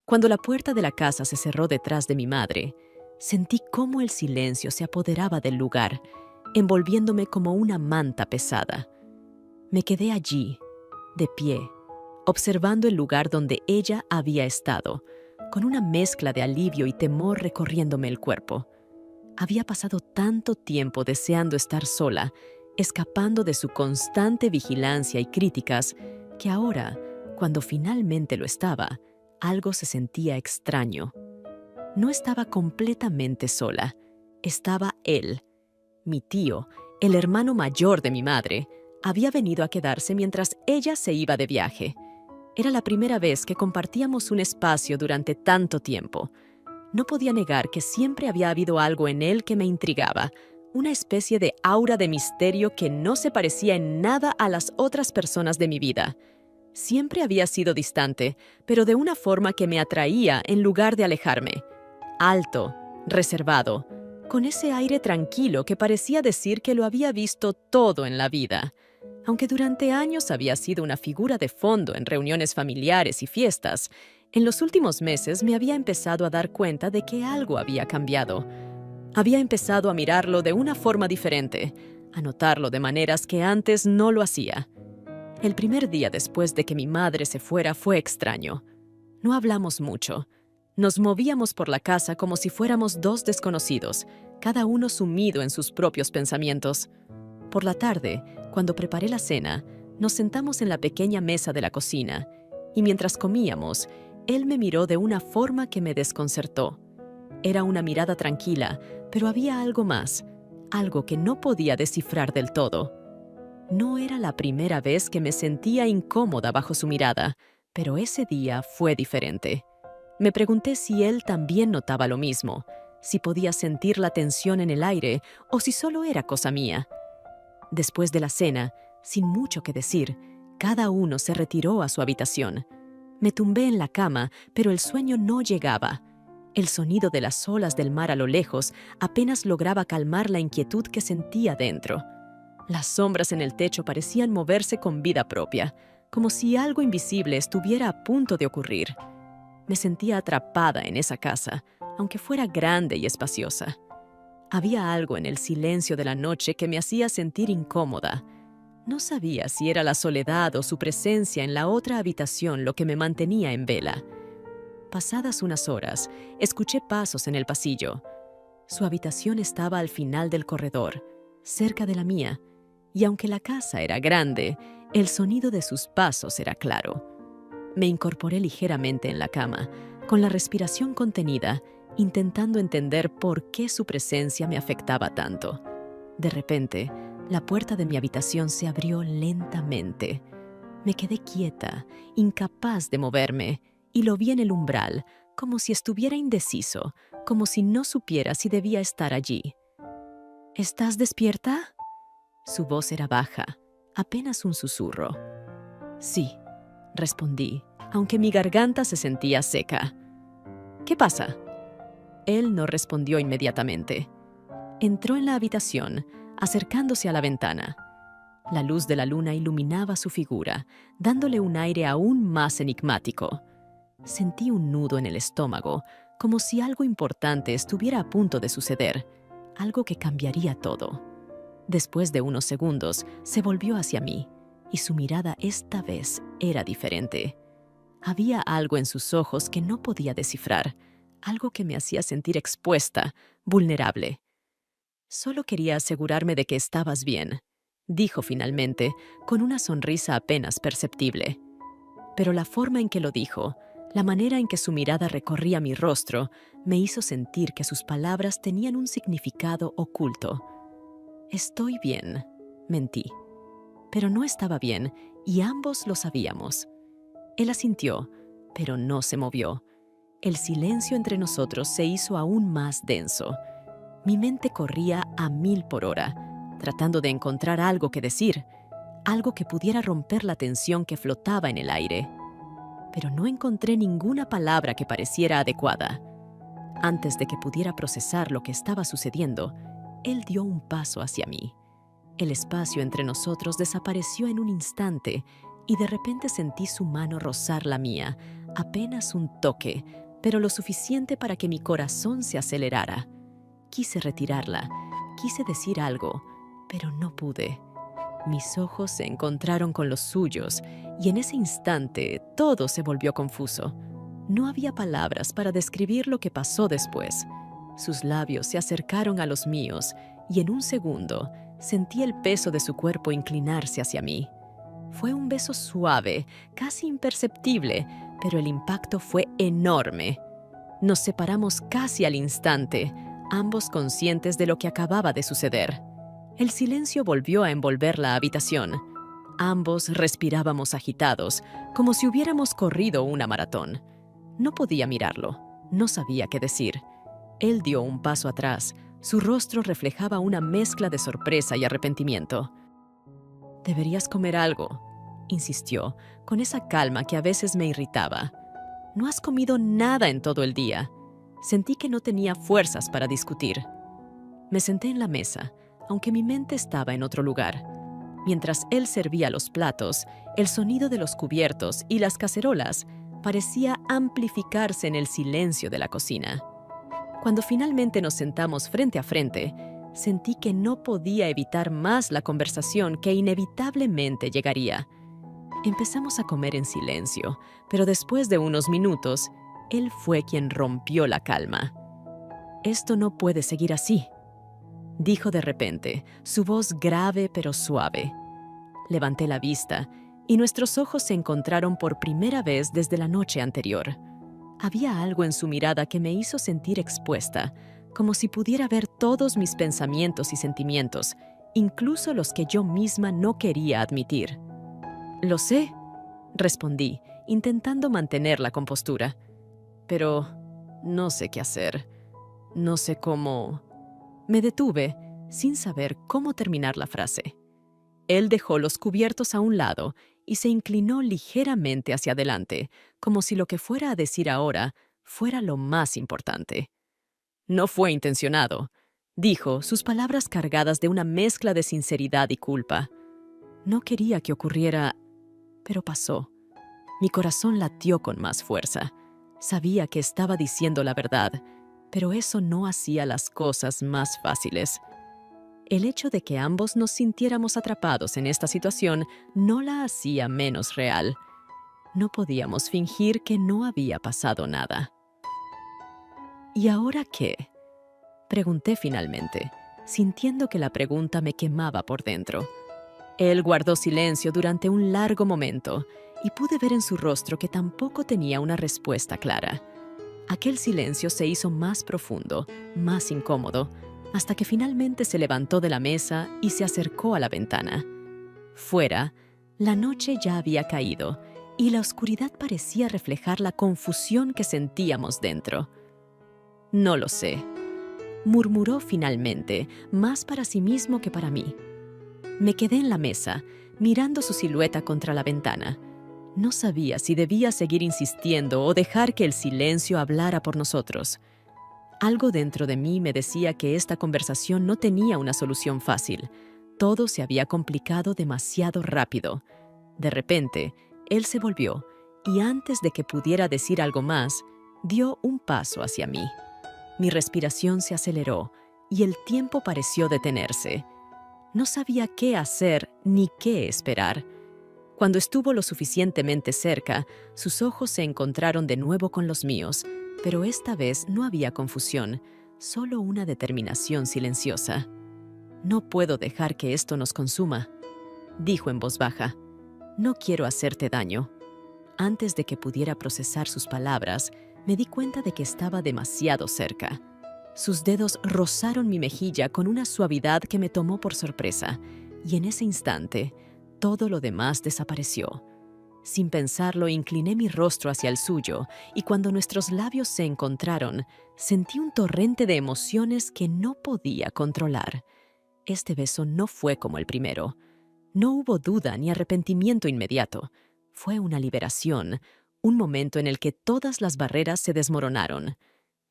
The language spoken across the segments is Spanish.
Cuando la puerta de la casa se cerró detrás de mi madre, sentí cómo el silencio se apoderaba del lugar, envolviéndome como una manta pesada. Me quedé allí, de pie, observando el lugar donde ella había estado, con una mezcla de alivio y temor recorriéndome el cuerpo. Había pasado tanto tiempo deseando estar sola, escapando de su constante vigilancia y críticas, que ahora, cuando finalmente lo estaba, algo se sentía extraño. No estaba completamente sola. Estaba él, mi tío, el hermano mayor de mi madre. Había venido a quedarse mientras ella se iba de viaje. Era la primera vez que compartíamos un espacio durante tanto tiempo. No podía negar que siempre había habido algo en él que me intrigaba, una especie de aura de misterio que no se parecía en nada a las otras personas de mi vida. Siempre había sido distante, pero de una forma que me atraía en lugar de alejarme. Alto, reservado, con ese aire tranquilo que parecía decir que lo había visto todo en la vida. Aunque durante años había sido una figura de fondo en reuniones familiares y fiestas, en los últimos meses me había empezado a dar cuenta de que algo había cambiado. Había empezado a mirarlo de una forma diferente, a notarlo de maneras que antes no lo hacía. El primer día después de que mi madre se fuera fue extraño. No hablamos mucho. Nos movíamos por la casa como si fuéramos dos desconocidos, cada uno sumido en sus propios pensamientos. Por la tarde, cuando preparé la cena, nos sentamos en la pequeña mesa de la cocina, y mientras comíamos, él me miró de una forma que me desconcertó. Era una mirada tranquila, pero había algo más, algo que no podía descifrar del todo. No era la primera vez que me sentía incómoda bajo su mirada, pero ese día fue diferente. Me pregunté si él también notaba lo mismo, si podía sentir la tensión en el aire o si solo era cosa mía. Después de la cena, sin mucho que decir, cada uno se retiró a su habitación. Me tumbé en la cama, pero el sueño no llegaba. El sonido de las olas del mar a lo lejos apenas lograba calmar la inquietud que sentía dentro. Las sombras en el techo parecían moverse con vida propia, como si algo invisible estuviera a punto de ocurrir. Me sentía atrapada en esa casa, aunque fuera grande y espaciosa. Había algo en el silencio de la noche que me hacía sentir incómoda. No sabía si era la soledad o su presencia en la otra habitación lo que me mantenía en vela. Pasadas unas horas, escuché pasos en el pasillo. Su habitación estaba al final del corredor, cerca de la mía, y aunque la casa era grande, el sonido de sus pasos era claro. Me incorporé ligeramente en la cama, con la respiración contenida, intentando entender por qué su presencia me afectaba tanto. De repente, la puerta de mi habitación se abrió lentamente. Me quedé quieta, incapaz de moverme, y lo vi en el umbral, como si estuviera indeciso, como si no supiera si debía estar allí. ¿Estás despierta? Su voz era baja, apenas un susurro. Sí, respondí, aunque mi garganta se sentía seca. ¿Qué pasa? Él no respondió inmediatamente. Entró en la habitación, acercándose a la ventana. La luz de la luna iluminaba su figura, dándole un aire aún más enigmático. Sentí un nudo en el estómago, como si algo importante estuviera a punto de suceder, algo que cambiaría todo. Después de unos segundos, se volvió hacia mí, y su mirada esta vez era diferente. Había algo en sus ojos que no podía descifrar, algo que me hacía sentir expuesta, vulnerable. Solo quería asegurarme de que estabas bien, dijo finalmente, con una sonrisa apenas perceptible. Pero la forma en que lo dijo, la manera en que su mirada recorría mi rostro, me hizo sentir que sus palabras tenían un significado oculto. Estoy bien, mentí. Pero no estaba bien, y ambos lo sabíamos. Él asintió, pero no se movió. El silencio entre nosotros se hizo aún más denso. Mi mente corría a 1000 por hora, tratando de encontrar algo que decir, algo que pudiera romper la tensión que flotaba en el aire. Pero no encontré ninguna palabra que pareciera adecuada. Antes de que pudiera procesar lo que estaba sucediendo, él dio un paso hacia mí. El espacio entre nosotros desapareció en un instante y de repente sentí su mano rozar la mía, Apenas un toque, pero lo suficiente para que mi corazón se acelerara. Quise retirarla, quise decir algo, pero no pude. Mis ojos se encontraron con los suyos y en ese instante todo se volvió confuso. No había palabras para describir lo que pasó después. Sus labios se acercaron a los míos y en un segundo sentí el peso de su cuerpo inclinarse hacia mí. Fue un beso suave, casi imperceptible, pero el impacto fue enorme. Nos separamos casi al instante, ambos conscientes de lo que acababa de suceder. El silencio volvió a envolver la habitación. Ambos respirábamos agitados, como si hubiéramos corrido una maratón. No podía mirarlo, no sabía qué decir. Él dio un paso atrás, su rostro reflejaba una mezcla de sorpresa y arrepentimiento. «Deberías comer algo», insistió, con esa calma que a veces me irritaba. «No has comido nada en todo el día». Sentí que no tenía fuerzas para discutir. Me senté en la mesa, aunque mi mente estaba en otro lugar. Mientras él servía los platos, el sonido de los cubiertos y las cacerolas parecía amplificarse en el silencio de la cocina. Cuando finalmente nos sentamos frente a frente, sentí que no podía evitar más la conversación que inevitablemente llegaría. Empezamos a comer en silencio, pero después de unos minutos, él fue quien rompió la calma. «Esto no puede seguir así», dijo de repente, su voz grave pero suave. Levanté la vista y nuestros ojos se encontraron por primera vez desde la noche anterior. Había algo en su mirada que me hizo sentir expuesta, como si pudiera ver todos mis pensamientos y sentimientos, incluso los que yo misma no quería admitir. «Lo sé», respondí, intentando mantener la compostura. «Pero no sé qué hacer. No sé cómo...» Me detuve, sin saber cómo terminar la frase. Él dejó los cubiertos a un lado y se inclinó ligeramente hacia adelante, como si lo que fuera a decir ahora fuera lo más importante. «No fue intencionado», dijo, sus palabras cargadas de una mezcla de sinceridad y culpa. «No quería que ocurriera, pero pasó». Mi corazón latió con más fuerza. Sabía que estaba diciendo la verdad, pero eso no hacía las cosas más fáciles. El hecho de que ambos nos sintiéramos atrapados en esta situación no la hacía menos real. No podíamos fingir que no había pasado nada. «¿Y ahora qué?», pregunté finalmente, sintiendo que la pregunta me quemaba por dentro. Él guardó silencio durante un largo momento y pude ver en su rostro que tampoco tenía una respuesta clara. Aquel silencio se hizo más profundo, más incómodo, hasta que finalmente se levantó de la mesa y se acercó a la ventana. Fuera, la noche ya había caído y la oscuridad parecía reflejar la confusión que sentíamos dentro. «No lo sé», murmuró finalmente, más para sí mismo que para mí. Me quedé en la mesa, mirando su silueta contra la ventana. No sabía si debía seguir insistiendo o dejar que el silencio hablara por nosotros. Algo dentro de mí me decía que esta conversación no tenía una solución fácil. Todo se había complicado demasiado rápido. De repente, él se volvió y antes de que pudiera decir algo más, dio un paso hacia mí. Mi respiración se aceleró y el tiempo pareció detenerse. No sabía qué hacer ni qué esperar. Cuando estuvo lo suficientemente cerca, sus ojos se encontraron de nuevo con los míos, pero esta vez no había confusión, solo una determinación silenciosa. «No puedo dejar que esto nos consuma», dijo en voz baja. «No quiero hacerte daño». Antes de que pudiera procesar sus palabras, me di cuenta de que estaba demasiado cerca. Sus dedos rozaron mi mejilla con una suavidad que me tomó por sorpresa, y en ese instante, todo lo demás desapareció. Sin pensarlo, incliné mi rostro hacia el suyo, y cuando nuestros labios se encontraron, sentí un torrente de emociones que no podía controlar. Este beso no fue como el primero. No hubo duda ni arrepentimiento inmediato. Fue una liberación, un momento en el que todas las barreras se desmoronaron.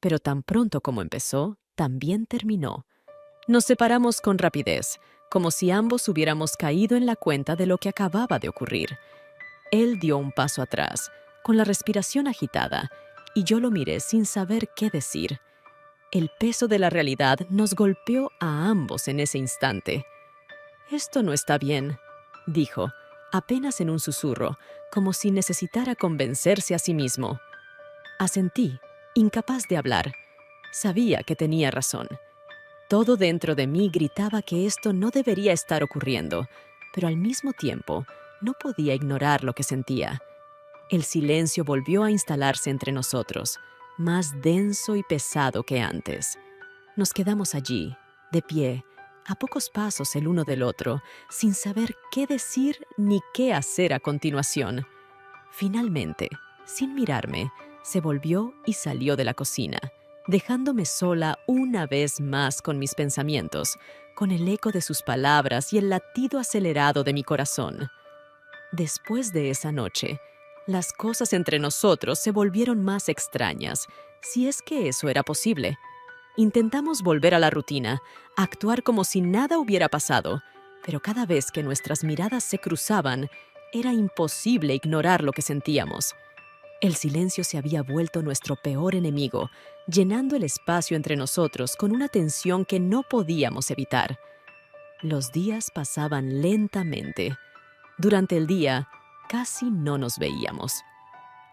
Pero tan pronto como empezó, también terminó. Nos separamos con rapidez, como si ambos hubiéramos caído en la cuenta de lo que acababa de ocurrir. Él dio un paso atrás, con la respiración agitada, y yo lo miré sin saber qué decir. El peso de la realidad nos golpeó a ambos en ese instante. «Esto no está bien», dijo, apenas en un susurro, como si necesitara convencerse a sí mismo. Asentí, incapaz de hablar. Sabía que tenía razón. Todo dentro de mí gritaba que esto no debería estar ocurriendo, pero al mismo tiempo no podía ignorar lo que sentía. El silencio volvió a instalarse entre nosotros, más denso y pesado que antes. Nos quedamos allí, de pie, a pocos pasos el uno del otro, sin saber qué decir ni qué hacer a continuación. Finalmente, sin mirarme, se volvió y salió de la cocina, dejándome sola una vez más con mis pensamientos, con el eco de sus palabras y el latido acelerado de mi corazón. Después de esa noche, las cosas entre nosotros se volvieron más extrañas, si es que eso era posible. Intentamos volver a la rutina, actuar como si nada hubiera pasado, pero cada vez que nuestras miradas se cruzaban, era imposible ignorar lo que sentíamos. El silencio se había vuelto nuestro peor enemigo, llenando el espacio entre nosotros con una tensión que no podíamos evitar. Los días pasaban lentamente. Durante el día, casi no nos veíamos.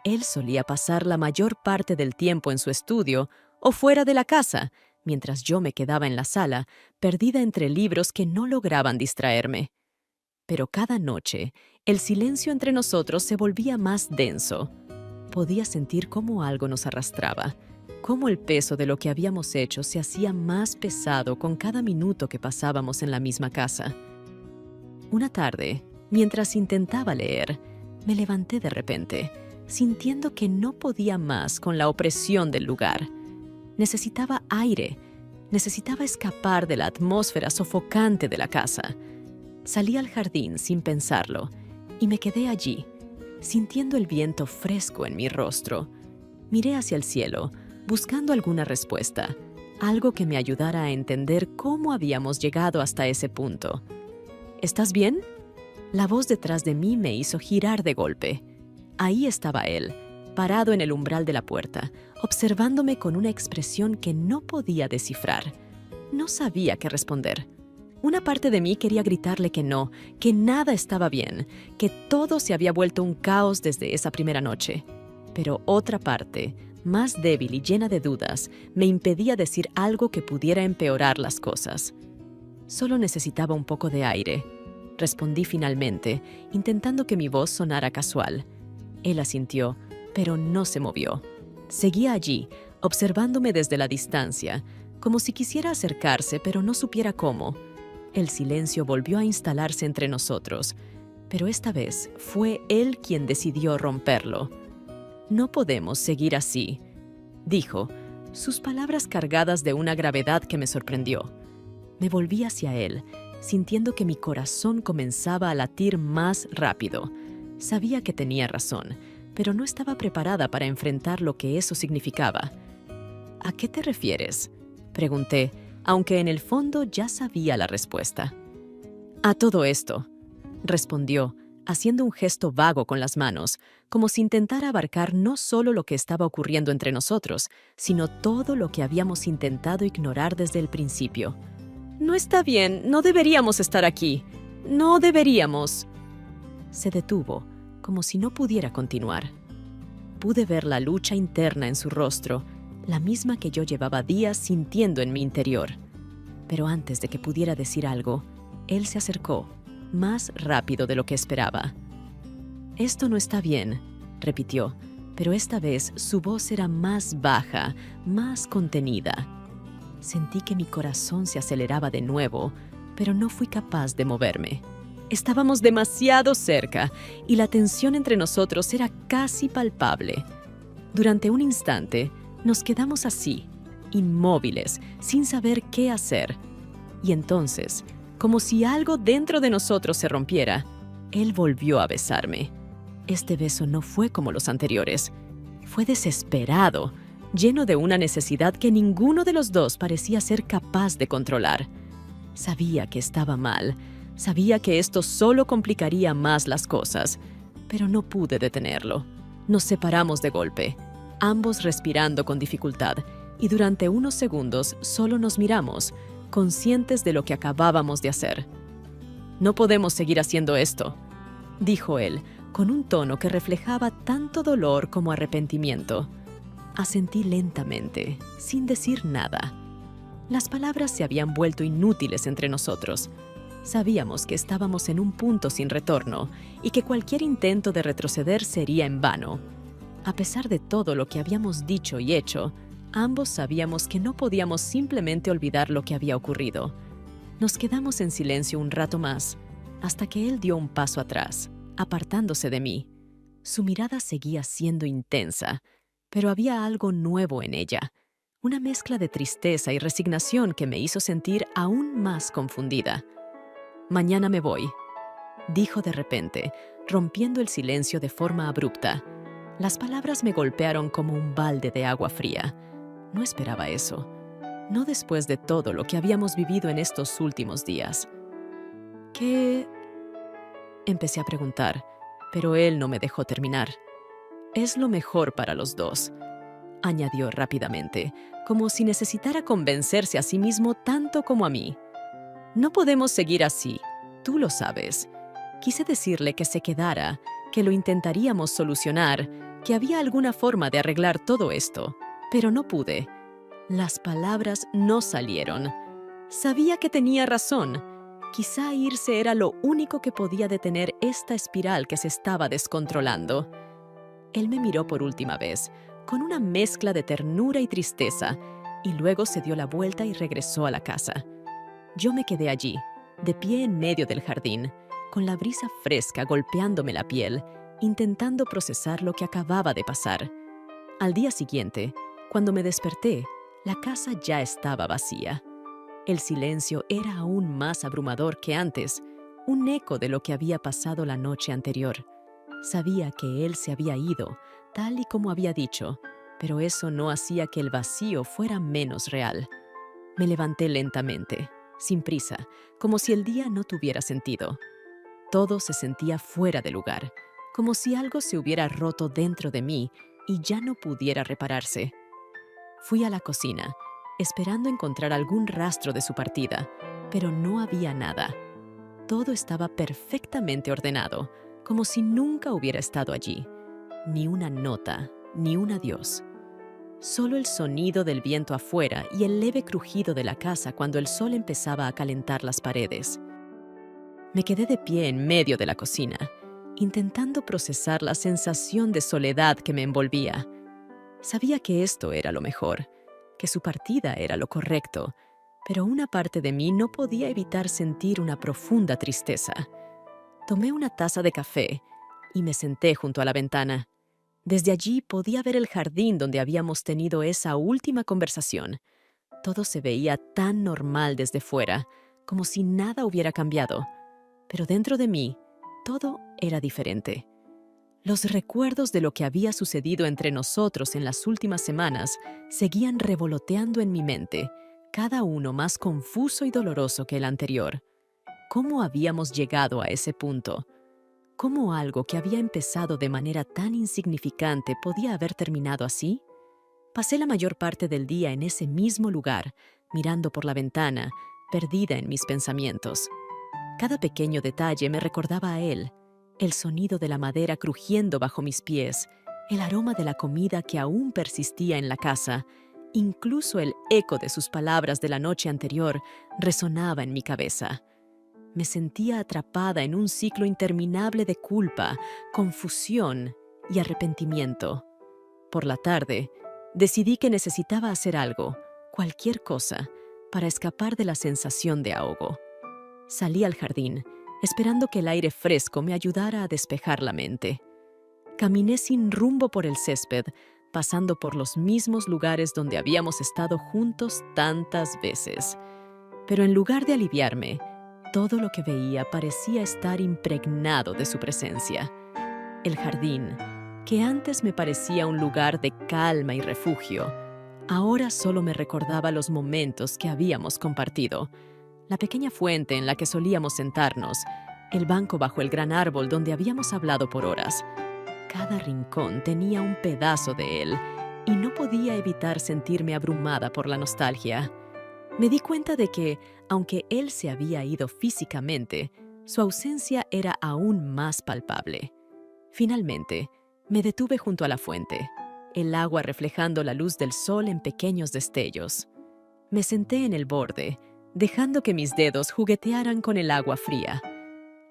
Él solía pasar la mayor parte del tiempo en su estudio o fuera de la casa, mientras yo me quedaba en la sala, perdida entre libros que no lograban distraerme. Pero cada noche, el silencio entre nosotros se volvía más denso. Podía sentir cómo algo nos arrastraba, cómo el peso de lo que habíamos hecho se hacía más pesado con cada minuto que pasábamos en la misma casa. Una tarde, mientras intentaba leer, me levanté de repente, sintiendo que no podía más con la opresión del lugar. Necesitaba aire, necesitaba escapar de la atmósfera sofocante de la casa. Salí al jardín sin pensarlo y me quedé allí, sintiendo el viento fresco en mi rostro. Miré hacia el cielo, buscando alguna respuesta, algo que me ayudara a entender cómo habíamos llegado hasta ese punto. «¿Estás bien?». La voz detrás de mí me hizo girar de golpe. Ahí estaba él, parado en el umbral de la puerta, observándome con una expresión que no podía descifrar. No sabía qué responder. Una parte de mí quería gritarle que no, que nada estaba bien, que todo se había vuelto un caos desde esa primera noche. Pero otra parte, más débil y llena de dudas, me impedía decir algo que pudiera empeorar las cosas. «Solo necesitaba un poco de aire», respondí finalmente, intentando que mi voz sonara casual. Él asintió, pero no se movió. Seguía allí, observándome desde la distancia, como si quisiera acercarse, pero no supiera cómo. El silencio volvió a instalarse entre nosotros, pero esta vez fue él quien decidió romperlo. «No podemos seguir así», dijo, sus palabras cargadas de una gravedad que me sorprendió. Me volví hacia él, sintiendo que mi corazón comenzaba a latir más rápido. Sabía que tenía razón, pero no estaba preparada para enfrentar lo que eso significaba. «¿A qué te refieres?», pregunté, aunque en el fondo ya sabía la respuesta. «A todo esto», respondió, haciendo un gesto vago con las manos, como si intentara abarcar no solo lo que estaba ocurriendo entre nosotros, sino todo lo que habíamos intentado ignorar desde el principio. «No está bien, no deberíamos estar aquí. No deberíamos». Se detuvo, como si no pudiera continuar. Pude ver la lucha interna en su rostro, la misma que yo llevaba días sintiendo en mi interior. Pero antes de que pudiera decir algo, él se acercó, más rápido de lo que esperaba. «Esto no está bien», repitió, pero esta vez su voz era más baja, más contenida. Sentí que mi corazón se aceleraba de nuevo, pero no fui capaz de moverme. Estábamos demasiado cerca y la tensión entre nosotros era casi palpable. Durante un instante, nos quedamos así, inmóviles, sin saber qué hacer. Y entonces, como si algo dentro de nosotros se rompiera, él volvió a besarme. Este beso no fue como los anteriores. Fue desesperado, lleno de una necesidad que ninguno de los dos parecía ser capaz de controlar. Sabía que estaba mal, sabía que esto solo complicaría más las cosas, pero no pude detenerlo. Nos separamos de golpe, ambos respirando con dificultad, y durante unos segundos solo nos miramos, conscientes de lo que acabábamos de hacer. «No podemos seguir haciendo esto», dijo él, con un tono que reflejaba tanto dolor como arrepentimiento. Asentí lentamente, sin decir nada. Las palabras se habían vuelto inútiles entre nosotros. Sabíamos que estábamos en un punto sin retorno y que cualquier intento de retroceder sería en vano. A pesar de todo lo que habíamos dicho y hecho, ambos sabíamos que no podíamos simplemente olvidar lo que había ocurrido. Nos quedamos en silencio un rato más, hasta que él dio un paso atrás, apartándose de mí. Su mirada seguía siendo intensa, pero había algo nuevo en ella, una mezcla de tristeza y resignación que me hizo sentir aún más confundida. «Mañana me voy», dijo de repente, rompiendo el silencio de forma abrupta. Las palabras me golpearon como un balde de agua fría. No esperaba eso. No después de todo lo que habíamos vivido en estos últimos días. «¿Qué?» Empecé a preguntar, pero él no me dejó terminar. «Es lo mejor para los dos», añadió rápidamente, como si necesitara convencerse a sí mismo tanto como a mí. «No podemos seguir así, tú lo sabes». Quise decirle que se quedara, que lo intentaríamos solucionar, que había alguna forma de arreglar todo esto, pero no pude. Las palabras no salieron. Sabía que tenía razón. Quizá irse era lo único que podía detener esta espiral que se estaba descontrolando. Él me miró por última vez, con una mezcla de ternura y tristeza, y luego se dio la vuelta y regresó a la casa. Yo me quedé allí, de pie en medio del jardín, con la brisa fresca golpeándome la piel, intentando procesar lo que acababa de pasar. Al día siguiente, cuando me desperté, la casa ya estaba vacía. El silencio era aún más abrumador que antes, un eco de lo que había pasado la noche anterior. Sabía que él se había ido, tal y como había dicho, pero eso no hacía que el vacío fuera menos real. Me levanté lentamente, sin prisa, como si el día no tuviera sentido. Todo se sentía fuera de lugar, como si algo se hubiera roto dentro de mí y ya no pudiera repararse. Fui a la cocina, esperando encontrar algún rastro de su partida, pero no había nada. Todo estaba perfectamente ordenado, como si nunca hubiera estado allí. Ni una nota, ni un adiós. Solo el sonido del viento afuera y el leve crujido de la casa cuando el sol empezaba a calentar las paredes. Me quedé de pie en medio de la cocina, intentando procesar la sensación de soledad que me envolvía. Sabía que esto era lo mejor, que su partida era lo correcto, pero una parte de mí no podía evitar sentir una profunda tristeza. Tomé una taza de café y me senté junto a la ventana. Desde allí podía ver el jardín donde habíamos tenido esa última conversación. Todo se veía tan normal desde fuera, como si nada hubiera cambiado. Pero dentro de mí, todo era diferente. Los recuerdos de lo que había sucedido entre nosotros en las últimas semanas seguían revoloteando en mi mente, cada uno más confuso y doloroso que el anterior. ¿Cómo habíamos llegado a ese punto? ¿Cómo algo que había empezado de manera tan insignificante podía haber terminado así? Pasé la mayor parte del día en ese mismo lugar, mirando por la ventana, perdida en mis pensamientos. Cada pequeño detalle me recordaba a él: el sonido de la madera crujiendo bajo mis pies, el aroma de la comida que aún persistía en la casa, incluso el eco de sus palabras de la noche anterior resonaba en mi cabeza. Me sentía atrapada en un ciclo interminable de culpa, confusión y arrepentimiento. Por la tarde, decidí que necesitaba hacer algo, cualquier cosa, para escapar de la sensación de ahogo. Salí al jardín, esperando que el aire fresco me ayudara a despejar la mente. Caminé sin rumbo por el césped, pasando por los mismos lugares donde habíamos estado juntos tantas veces. Pero en lugar de aliviarme, todo lo que veía parecía estar impregnado de su presencia. El jardín, que antes me parecía un lugar de calma y refugio, ahora solo me recordaba los momentos que habíamos compartido. La pequeña fuente en la que solíamos sentarnos, el banco bajo el gran árbol donde habíamos hablado por horas. Cada rincón tenía un pedazo de él y no podía evitar sentirme abrumada por la nostalgia. Me di cuenta de que, aunque él se había ido físicamente, su ausencia era aún más palpable. Finalmente, me detuve junto a la fuente, el agua reflejando la luz del sol en pequeños destellos. Me senté en el borde, dejando que mis dedos juguetearan con el agua fría.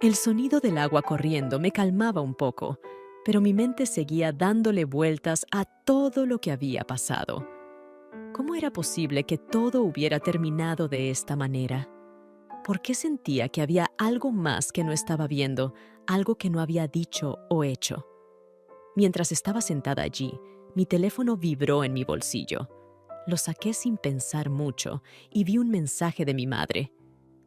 El sonido del agua corriendo me calmaba un poco, pero mi mente seguía dándole vueltas a todo lo que había pasado. ¿Cómo era posible que todo hubiera terminado de esta manera? ¿Por qué sentía que había algo más que no estaba viendo, algo que no había dicho o hecho? Mientras estaba sentada allí, mi teléfono vibró en mi bolsillo. Lo saqué sin pensar mucho y vi un mensaje de mi madre.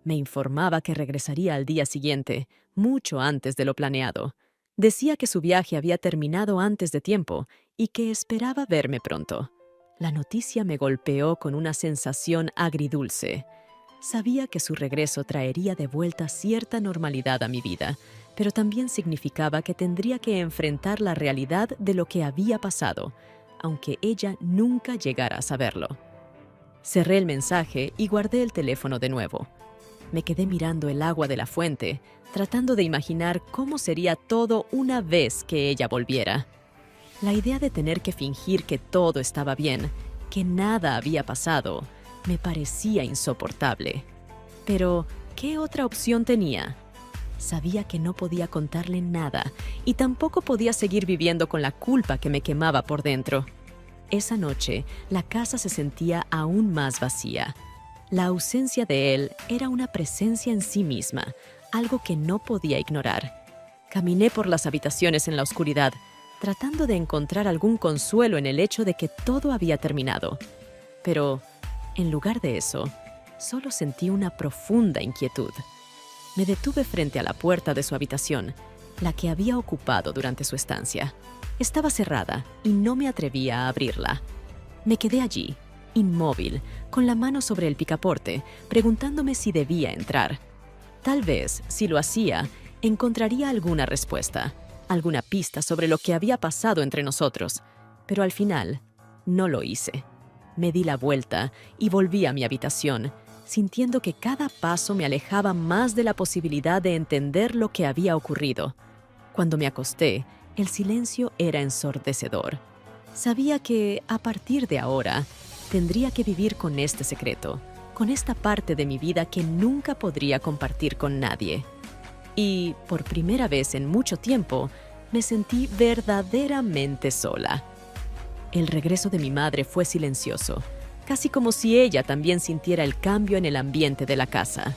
Me informaba que regresaría al día siguiente, mucho antes de lo planeado. Decía que su viaje había terminado antes de tiempo y que esperaba verme pronto. La noticia me golpeó con una sensación agridulce. Sabía que su regreso traería de vuelta cierta normalidad a mi vida, pero también significaba que tendría que enfrentar la realidad de lo que había pasado, aunque ella nunca llegara a saberlo. Cerré el mensaje y guardé el teléfono de nuevo. Me quedé mirando el agua de la fuente, tratando de imaginar cómo sería todo una vez que ella volviera. La idea de tener que fingir que todo estaba bien, que nada había pasado, me parecía insoportable. Pero, ¿qué otra opción tenía? Sabía que no podía contarle nada y tampoco podía seguir viviendo con la culpa que me quemaba por dentro. Esa noche, la casa se sentía aún más vacía. La ausencia de él era una presencia en sí misma, algo que no podía ignorar. Caminé por las habitaciones en la oscuridad, tratando de encontrar algún consuelo en el hecho de que todo había terminado. Pero, en lugar de eso, solo sentí una profunda inquietud. Me detuve frente a la puerta de su habitación, la que había ocupado durante su estancia. Estaba cerrada y no me atrevía a abrirla. Me quedé allí, inmóvil, con la mano sobre el picaporte, preguntándome si debía entrar. Tal vez, si lo hacía, encontraría alguna respuesta, alguna pista sobre lo que había pasado entre nosotros, pero al final no lo hice. Me di la vuelta y volví a mi habitación, sintiendo que cada paso me alejaba más de la posibilidad de entender lo que había ocurrido. Cuando me acosté, el silencio era ensordecedor. Sabía que, a partir de ahora, tendría que vivir con este secreto, con esta parte de mi vida que nunca podría compartir con nadie. Y, por primera vez en mucho tiempo, me sentí verdaderamente sola. El regreso de mi madre fue silencioso, casi como si ella también sintiera el cambio en el ambiente de la casa.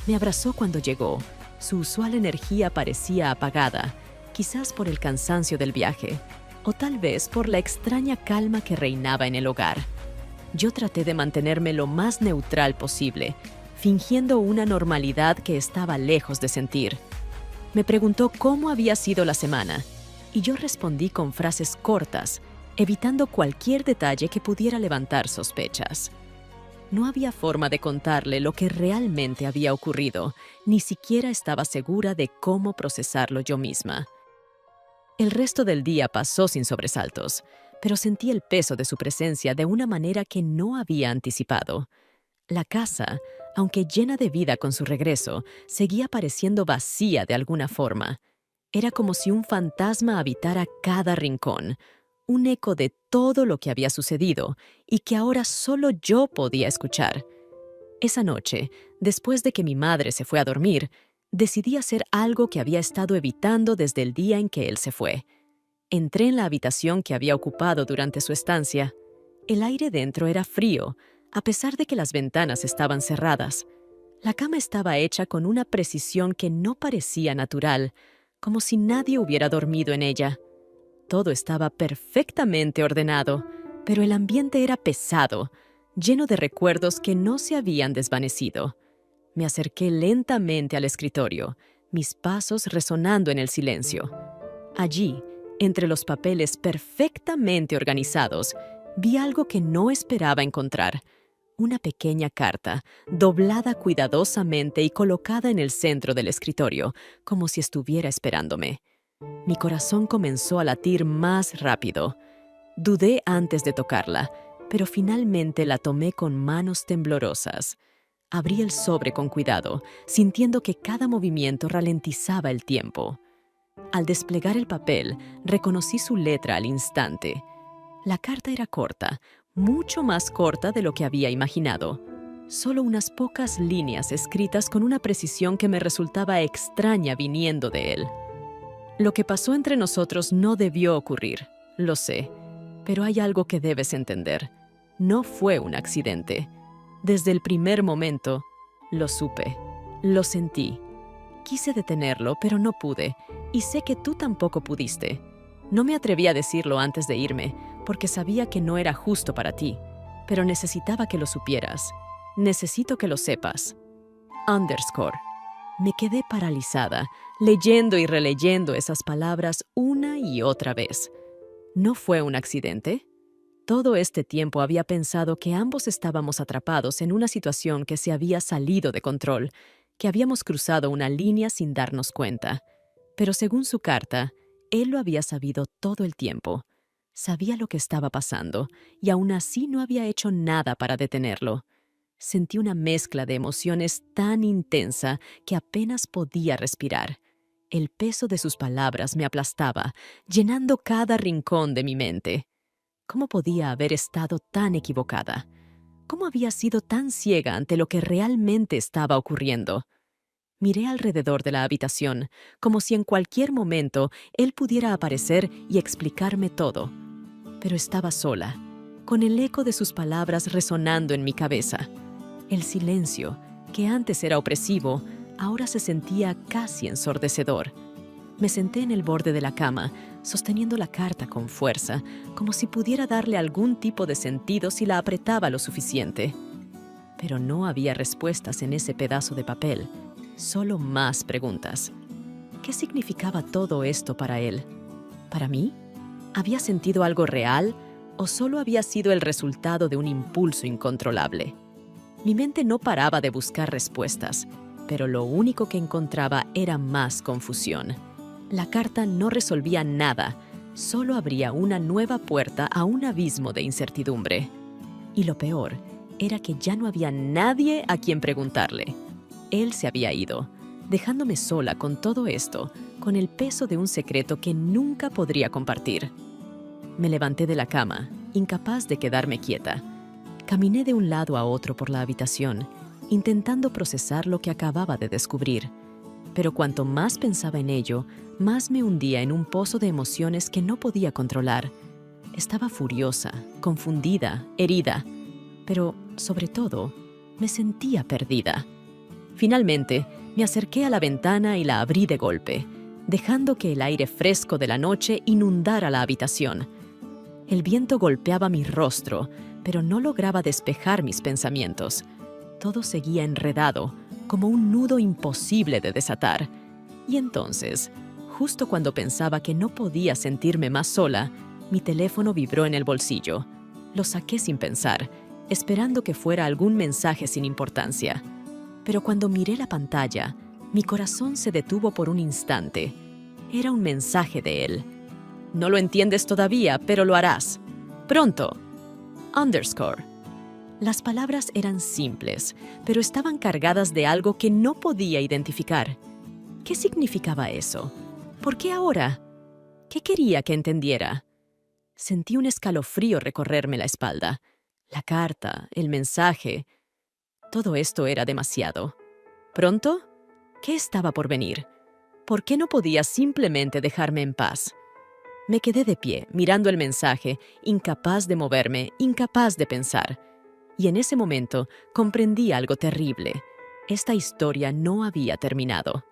Me abrazó cuando llegó. Su usual energía parecía apagada, quizás por el cansancio del viaje, o tal vez por la extraña calma que reinaba en el hogar. Yo traté de mantenerme lo más neutral posible, fingiendo una normalidad que estaba lejos de sentir. Me preguntó cómo había sido la semana, y yo respondí con frases cortas, evitando cualquier detalle que pudiera levantar sospechas. No había forma de contarle lo que realmente había ocurrido, ni siquiera estaba segura de cómo procesarlo yo misma. El resto del día pasó sin sobresaltos, pero sentí el peso de su presencia de una manera que no había anticipado. La casa, aunque llena de vida con su regreso, seguía pareciendo vacía de alguna forma. Era como si un fantasma habitara cada rincón, un eco de todo lo que había sucedido y que ahora solo yo podía escuchar. Esa noche, después de que mi madre se fue a dormir, decidí hacer algo que había estado evitando desde el día en que él se fue. Entré en la habitación que había ocupado durante su estancia. El aire dentro era frío, a pesar de que las ventanas estaban cerradas. La cama estaba hecha con una precisión que no parecía natural, como si nadie hubiera dormido en ella. Todo estaba perfectamente ordenado, pero el ambiente era pesado, lleno de recuerdos que no se habían desvanecido. Me acerqué lentamente al escritorio, mis pasos resonando en el silencio. Allí, entre los papeles perfectamente organizados, vi algo que no esperaba encontrar. Una pequeña carta, doblada cuidadosamente y colocada en el centro del escritorio, como si estuviera esperándome. Mi corazón comenzó a latir más rápido. Dudé antes de tocarla, pero finalmente la tomé con manos temblorosas. Abrí el sobre con cuidado, sintiendo que cada movimiento ralentizaba el tiempo. Al desplegar el papel, reconocí su letra al instante. La carta era corta, mucho más corta de lo que había imaginado. Solo unas pocas líneas escritas con una precisión que me resultaba extraña viniendo de él. Lo que pasó entre nosotros no debió ocurrir, lo sé, pero hay algo que debes entender. No fue un accidente. Desde el primer momento, lo supe, lo sentí. Quise detenerlo, pero no pude, y sé que tú tampoco pudiste. No me atreví a decirlo antes de irme, porque sabía que no era justo para ti, pero necesitaba que lo supieras. Necesito que lo sepas. Underscore. Me quedé paralizada, leyendo y releyendo esas palabras una y otra vez. ¿No fue un accidente? Todo este tiempo había pensado que ambos estábamos atrapados en una situación que se había salido de control, que habíamos cruzado una línea sin darnos cuenta. Pero según su carta, él lo había sabido todo el tiempo. Sabía lo que estaba pasando, y aún así no había hecho nada para detenerlo. Sentí una mezcla de emociones tan intensa que apenas podía respirar. El peso de sus palabras me aplastaba, llenando cada rincón de mi mente. ¿Cómo podía haber estado tan equivocada? ¿Cómo había sido tan ciega ante lo que realmente estaba ocurriendo? Miré alrededor de la habitación, como si en cualquier momento él pudiera aparecer y explicarme todo. Pero estaba sola, con el eco de sus palabras resonando en mi cabeza. El silencio, que antes era opresivo, ahora se sentía casi ensordecedor. Me senté en el borde de la cama, sosteniendo la carta con fuerza, como si pudiera darle algún tipo de sentido si la apretaba lo suficiente. Pero no había respuestas en ese pedazo de papel, solo más preguntas. ¿Qué significaba todo esto para él? ¿Para mí? ¿Había sentido algo real o solo había sido el resultado de un impulso incontrolable? Mi mente no paraba de buscar respuestas, pero lo único que encontraba era más confusión. La carta no resolvía nada, solo abría una nueva puerta a un abismo de incertidumbre. Y lo peor era que ya no había nadie a quien preguntarle. Él se había ido, dejándome sola con todo esto, con el peso de un secreto que nunca podría compartir. Me levanté de la cama, incapaz de quedarme quieta. Caminé de un lado a otro por la habitación, intentando procesar lo que acababa de descubrir. Pero cuanto más pensaba en ello, más me hundía en un pozo de emociones que no podía controlar. Estaba furiosa, confundida, herida, pero, sobre todo, me sentía perdida. Finalmente, me acerqué a la ventana y la abrí de golpe, dejando que el aire fresco de la noche inundara la habitación. El viento golpeaba mi rostro, pero no lograba despejar mis pensamientos. Todo seguía enredado, como un nudo imposible de desatar. Y entonces, justo cuando pensaba que no podía sentirme más sola, mi teléfono vibró en el bolsillo. Lo saqué sin pensar, esperando que fuera algún mensaje sin importancia. Pero cuando miré la pantalla, mi corazón se detuvo por un instante. Era un mensaje de él. No lo entiendes todavía, pero lo harás. Pronto. Underscore. Las palabras eran simples, pero estaban cargadas de algo que no podía identificar. ¿Qué significaba eso? ¿Por qué ahora? ¿Qué quería que entendiera? Sentí un escalofrío recorrerme la espalda. La carta, el mensaje. Todo esto era demasiado. ¿Pronto? ¿Qué estaba por venir? ¿Por qué no podía simplemente dejarme en paz? Me quedé de pie, mirando el mensaje, incapaz de moverme, incapaz de pensar. Y en ese momento comprendí algo terrible. Esta historia no había terminado.